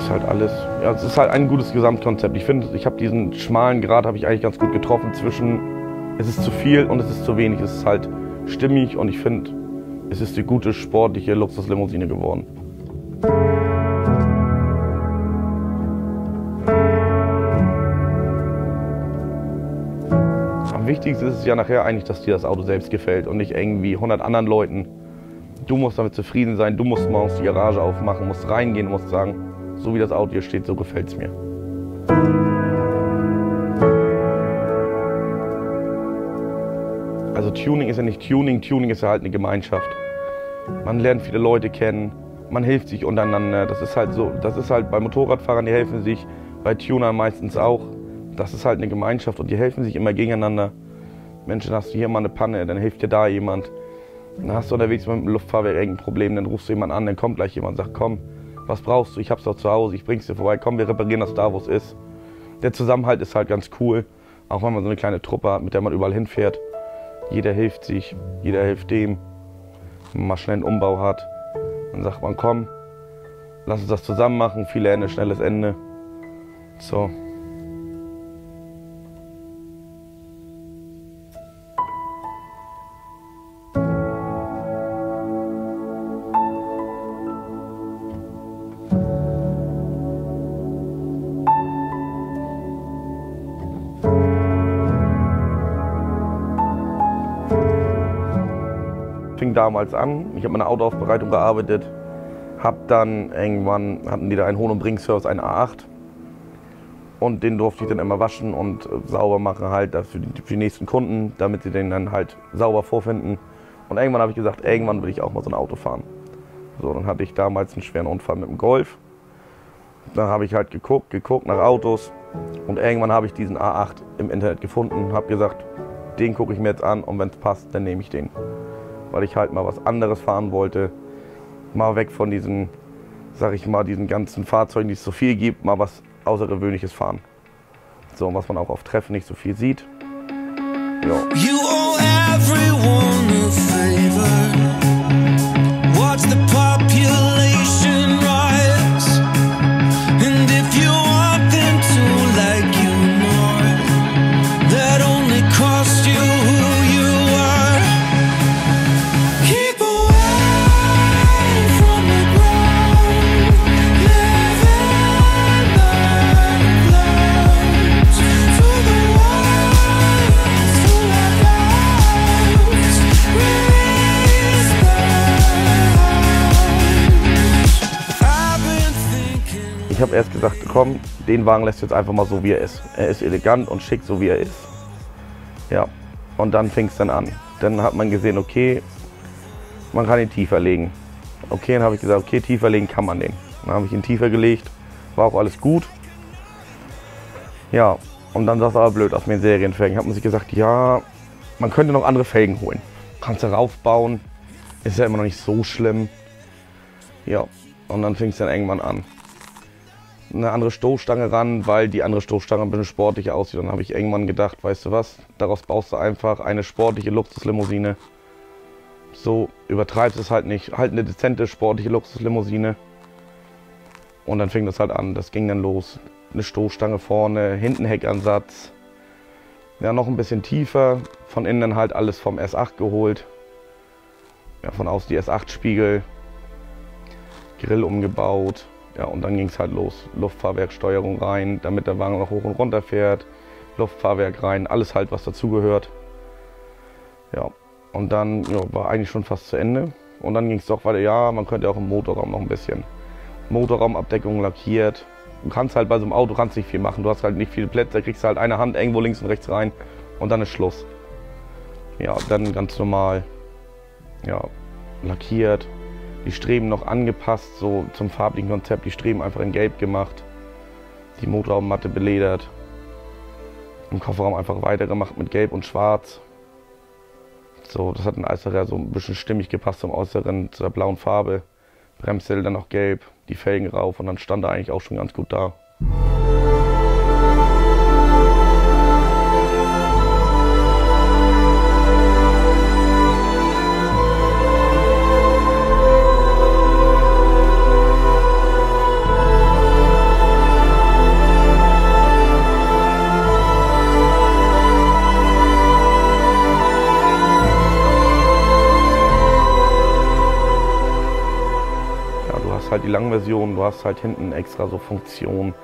ist halt alles, ja, es ist halt ein gutes Gesamtkonzept. Ich finde, ich habe diesen schmalen Grat habe ich eigentlich ganz gut getroffen zwischen, es ist zu viel und es ist zu wenig. Es ist halt stimmig und ich finde, es ist eine gute, sportliche Luxuslimousine geworden. Am wichtigsten ist es ja nachher eigentlich, dass dir das Auto selbst gefällt und nicht irgendwie 100 anderen Leuten. Du musst damit zufrieden sein, du musst morgens die Garage aufmachen, musst reingehen, musst sagen, so wie das Auto hier steht, so gefällt es mir. Also Tuning ist ja nicht Tuning, Tuning ist ja halt eine Gemeinschaft. Man lernt viele Leute kennen, man hilft sich untereinander. Das ist halt so, das ist halt bei Motorradfahrern, die helfen sich, bei Tunern meistens auch. Das ist halt eine Gemeinschaft und die helfen sich immer gegeneinander. Mensch, dann hast du hier mal eine Panne, dann hilft dir da jemand. Dann hast du unterwegs mit dem Luftfahrwerk irgendein Problem, dann rufst du jemanden an, dann kommt gleich jemand und sagt, komm, was brauchst du? Ich hab's doch zu Hause, ich bring's dir vorbei, komm, wir reparieren das da, wo es ist. Der Zusammenhalt ist halt ganz cool, auch wenn man so eine kleine Truppe hat, mit der man überall hinfährt. Jeder hilft sich, jeder hilft dem. Wenn man mal schnell einen Umbau hat, dann sagt man, komm, lass uns das zusammen machen, viele Ende, schnelles Ende. So. Fing damals an, ich habe meine Autoaufbereitung gearbeitet, dann irgendwann hatten die da einen Hohn- und Bring-Service, einen A8 und den durfte ich dann immer waschen und sauber machen halt für die nächsten Kunden, damit sie den dann halt sauber vorfinden. Und irgendwann habe ich gesagt, irgendwann will ich auch mal so ein Auto fahren. So, dann hatte ich damals einen schweren Unfall mit dem Golf. Dann habe ich halt geguckt nach Autos und irgendwann habe ich diesen A8 im Internet gefunden, habe gesagt, den gucke ich mir jetzt an und wenn es passt, dann nehme ich den. Weil ich halt mal was anderes fahren wollte, mal weg von diesen, sag ich mal, diesen ganzen Fahrzeugen, die es so viel gibt, mal was Außergewöhnliches fahren. So, was man auch auf Treffen nicht so viel sieht. Ja. You owe everyone a favor. Watch the population rise. And if you want them to like you more, that only costs you who you are. Keep away from the ground, living clouds, to the ones who have doubts, release the I've been thinking. Ich habe erst gesagt, komm, den Wagen lässt jetzt einfach mal so, wie er ist. Er ist elegant und schick, so wie er ist. Ja, und dann fing es dann an. Dann hat man gesehen, okay, man kann ihn tiefer legen. Okay, dann habe ich gesagt, okay, tiefer legen kann man den. Dann habe ich ihn tiefer gelegt, war auch alles gut. Ja, und dann sah es aber blöd aus mit den Serienfelgen. Hat man sich gesagt, ja, man könnte noch andere Felgen holen. Kannst du raufbauen, ist ja immer noch nicht so schlimm. Ja, und dann fing es dann irgendwann an. Eine andere Stoßstange ran, weil die andere Stoßstange ein bisschen sportlicher aussieht. Dann habe ich irgendwann gedacht, weißt du was, daraus baust du einfach eine sportliche Luxuslimousine. So übertreibst es halt nicht, halt eine dezente sportliche Luxuslimousine. Und dann fing das halt an, das ging dann los. Eine Stoßstange vorne, hinten Heckansatz. Ja, noch ein bisschen tiefer, von innen dann halt alles vom S8 geholt. Ja, von außen die S8-Spiegel, Grill umgebaut. Ja, und dann ging es halt los. Luftfahrwerksteuerung rein, damit der Wagen noch hoch und runter fährt. Luftfahrwerk rein, alles halt, was dazugehört. Ja, und dann ja, war eigentlich schon fast zu Ende. Und dann ging es doch weiter, ja, man könnte auch im Motorraum noch ein bisschen. Motorraumabdeckung lackiert. Du kannst halt bei so einem Auto kannst nicht viel machen. Du hast halt nicht viele Plätze, kriegst halt eine Hand irgendwo links und rechts rein und dann ist Schluss. Ja, dann ganz normal, ja, lackiert. Die Streben noch angepasst, so zum farblichen Konzept. Die Streben einfach in Gelb gemacht. Die Motorraummatte beledert. Im Kofferraum einfach weitergemacht mit Gelb und Schwarz. So, das hat dann alles so ein bisschen stimmig gepasst zum Äußeren, zu der blauen Farbe. Bremssättel dann noch gelb, die Felgen rauf und dann stand er eigentlich auch schon ganz gut da. halt die Langversion, du hast halt hinten extra so Funktionen.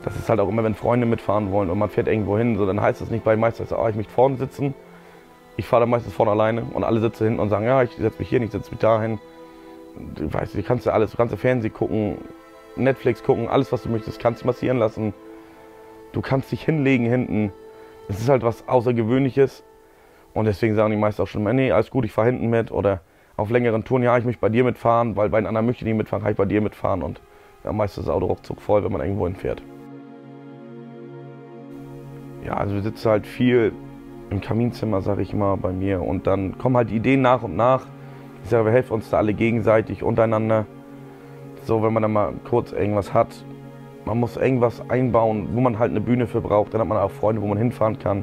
Das ist halt auch immer, wenn Freunde mitfahren wollen und man fährt irgendwo hin, so, dann heißt es nicht bei meistens, ich möchte vorne sitzen. Ich fahre dann meistens vorne alleine und alle sitzen hinten und sagen, ja, ich setze mich hier nicht, ich setze mich dahin. Du weißt, du kannst ja alles, du kannst ja Fernsehen gucken, Netflix gucken, alles was du möchtest, kannst dich massieren lassen. Du kannst dich hinlegen hinten. Es ist halt was Außergewöhnliches. Und deswegen sagen die meisten auch schon immer, nee, alles gut, ich fahre hinten mit. Oder auf längeren Touren, ja, ich möchte bei dir mitfahren, weil bei den anderen möchte ich nicht mitfahren, kann ich bei dir mitfahren. Und ja, meistens ist das Auto ruckzuck voll, wenn man irgendwo hinfährt. Ja, also wir sitzen halt viel im Kaminzimmer, sag ich mal, bei mir. Und dann kommen halt die Ideen nach und nach. Ich sage, wir helfen uns da alle gegenseitig, untereinander. So, wenn man dann mal kurz irgendwas hat, man muss irgendwas einbauen, wo man halt eine Bühne für braucht, dann hat man auch Freunde, wo man hinfahren kann.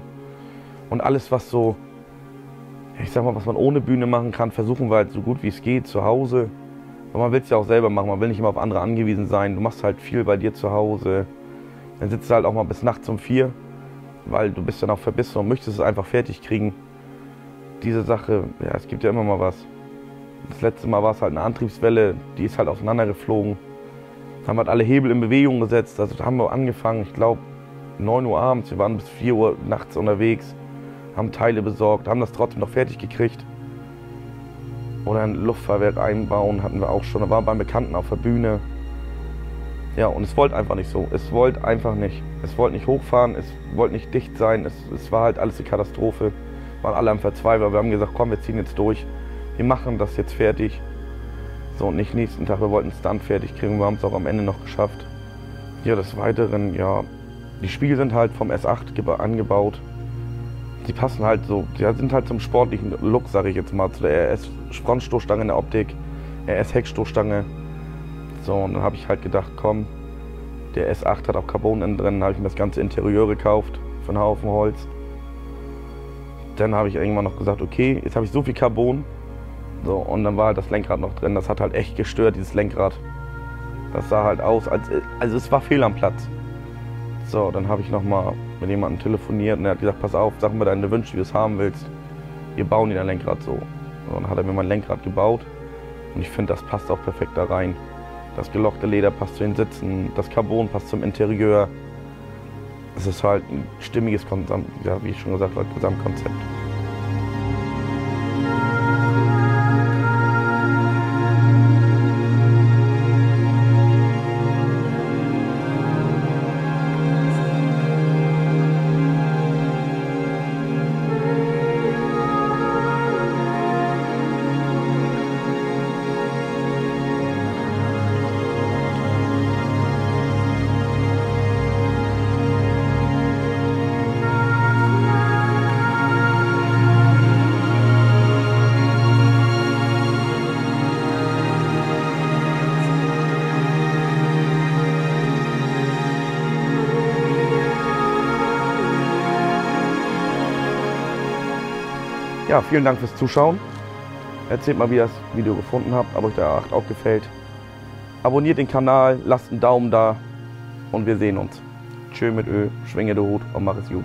Und alles, was so, ich sag mal, was man ohne Bühne machen kann, versuchen wir halt so gut wie es geht zu Hause. Aber man will es ja auch selber machen, man will nicht immer auf andere angewiesen sein. Du machst halt viel bei dir zu Hause. Dann sitzt du halt auch mal bis nachts um 4, weil du bist dann auch verbissen und möchtest es einfach fertig kriegen. Diese Sache, ja, es gibt ja immer mal was. Das letzte Mal war es halt eine Antriebswelle, die ist halt auseinandergeflogen. Dann haben wir halt alle Hebel in Bewegung gesetzt, also da haben wir angefangen, ich glaube 9 Uhr abends, wir waren bis 4 Uhr nachts unterwegs, haben Teile besorgt, haben das trotzdem noch fertig gekriegt. Oder ein Luftfahrwerk einbauen hatten wir auch schon, da waren wir beim Bekannten auf der Bühne. Ja, und es wollte einfach nicht so, es wollte einfach nicht. Es wollte nicht hochfahren, es wollte nicht dicht sein, es war halt alles eine Katastrophe. Wir waren alle am Verzweifeln, wir haben gesagt, komm, wir ziehen jetzt durch. Wir machen das jetzt fertig. So, und nicht nächsten Tag, wir wollten es dann fertig kriegen, wir haben es auch am Ende noch geschafft. Ja, des Weiteren, ja, die Spiegel sind halt vom S8 angebaut. Die passen halt so, die sind halt zum sportlichen Look, sage ich jetzt mal, zu der RS-Frontstoßstange in der Optik, RS-Heckstoßstange. So, und dann habe ich halt gedacht, komm, der S8 hat auch Carbon innen drin, dann habe ich mir das ganze Interieur gekauft für einen Haufen Holz. Dann habe ich irgendwann noch gesagt, okay, jetzt habe ich so viel Carbon. So, und dann war halt das Lenkrad noch drin, das hat halt echt gestört, dieses Lenkrad. Das sah halt aus, also es war fehl am Platz. So, dann habe ich nochmal mit jemandem telefoniert und er hat gesagt, pass auf, sag mir deine Wünsche, wie du es haben willst. Wir bauen dir dein Lenkrad so. So, dann hat er mir mein Lenkrad gebaut und ich finde, das passt auch perfekt da rein. Das gelockte Leder passt zu den Sitzen, das Carbon passt zum Interieur. Es ist halt ein stimmiges, ja, wie ich schon gesagt habe, Gesamtkonzept. Ja, vielen Dank fürs Zuschauen. Erzählt mal, wie ihr das Video gefunden habt, ob euch der R8 auch gefällt. Abonniert den Kanal, lasst einen Daumen da und wir sehen uns. Tschö mit Ö, schwinge den Hut und mach es gut.